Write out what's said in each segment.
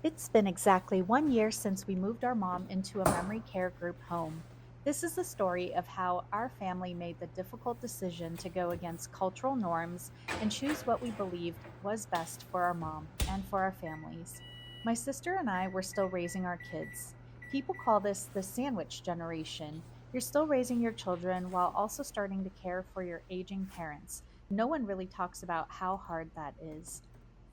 It's been exactly 1 year since we moved our mom into a memory care group home. This is the story of how our family made the difficult decision to go against cultural norms and choose what we believed was best for our mom and for our families. My sister and I were still raising our kids. People call this the sandwich generation. You're still raising your children while also starting to care for your aging parents. No one really talks about how hard that is.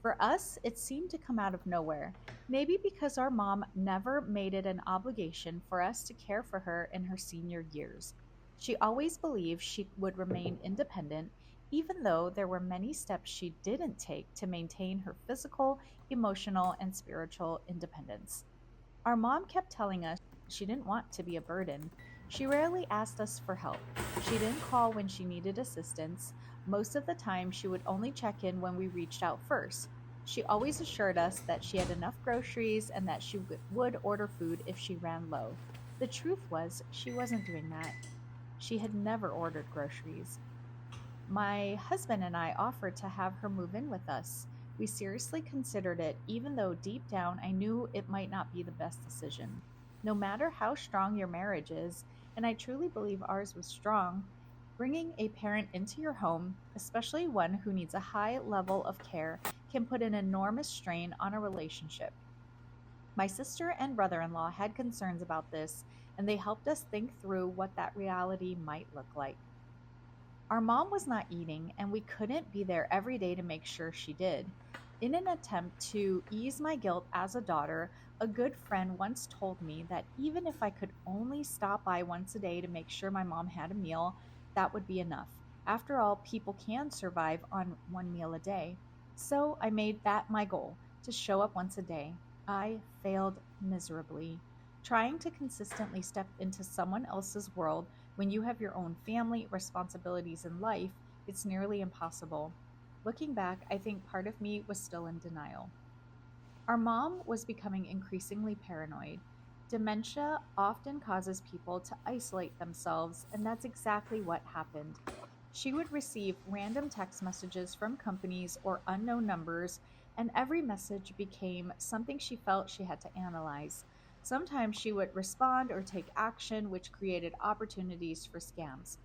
For us, it seemed to come out of nowhere. Maybe because our mom never made it an obligation for us to care for her in her senior years. She always believed she would remain independent, even though there were many steps she didn't take to maintain her physical, emotional, and spiritual independence. Our mom kept telling us she didn't want to be a burden. She rarely asked us for help. She didn't call when she needed assistance. Most of the time, she would only check in when we reached out first. She always assured us that she had enough groceries and that she would order food if she ran low. The truth was, she wasn't doing that. She had never ordered groceries. My husband and I offered to have her move in with us. We seriously considered it, even though deep down I knew it might not be the best decision. No matter how strong your marriage is, and I truly believe ours was strong, bringing a parent into your home, especially one who needs a high level of care, can put an enormous strain on a relationship. My sister and brother in law had concerns about this, and they helped us think through what that reality might look like. Our mom was not eating, and we couldn't be there every day to make sure she did. In an attempt to ease my guilt as a daughter, a good friend once told me that even if I could only stop by once a day to make sure my mom had a meal, that would be enough. After all, people can survive on one meal a day. So I made that my goal to show up once a day. I failed miserably. Trying to consistently step into someone else's world when you have your own family, responsibilities, and life, it's nearly impossible. Looking back, I think part of me was still in denial. Our mom was becoming increasingly paranoid. Dementia often causes people to isolate themselves, and that's exactly what happened. She would receive random text messages from companies or unknown numbers, and every message became something she felt she had to analyze. Sometimes she would respond or take action, which created opportunities for scams.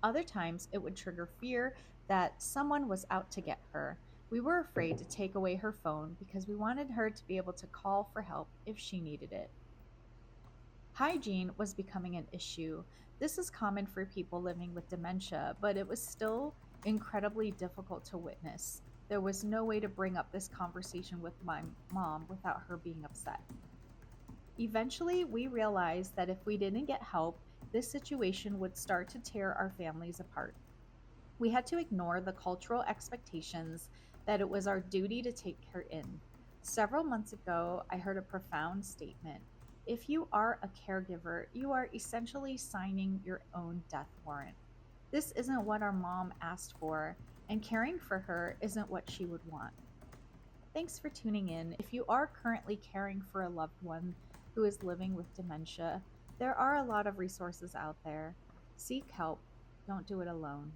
Other times, it would trigger fear that someone was out to get her. We were afraid to take away her phone because we wanted her to be able to call for help if she needed it. Hygiene was becoming an issue. This is common for people living with dementia, but it was still incredibly difficult to witness. There was no way to bring up this conversation with my mom without her being upset. Eventually, we realized that if we didn't get help, this situation would start to tear our families apart. We had to ignore the cultural expectations that it was our duty to take her in. Several months ago, I heard a profound statement. If you are a caregiver, you are essentially signing your own death warrant. This isn't what our mom asked for, and caring for her isn't what she would want. Thanks for tuning in. If you are currently caring for a loved one who is living with dementia, there are a lot of resources out there. Seek help, don't do it alone.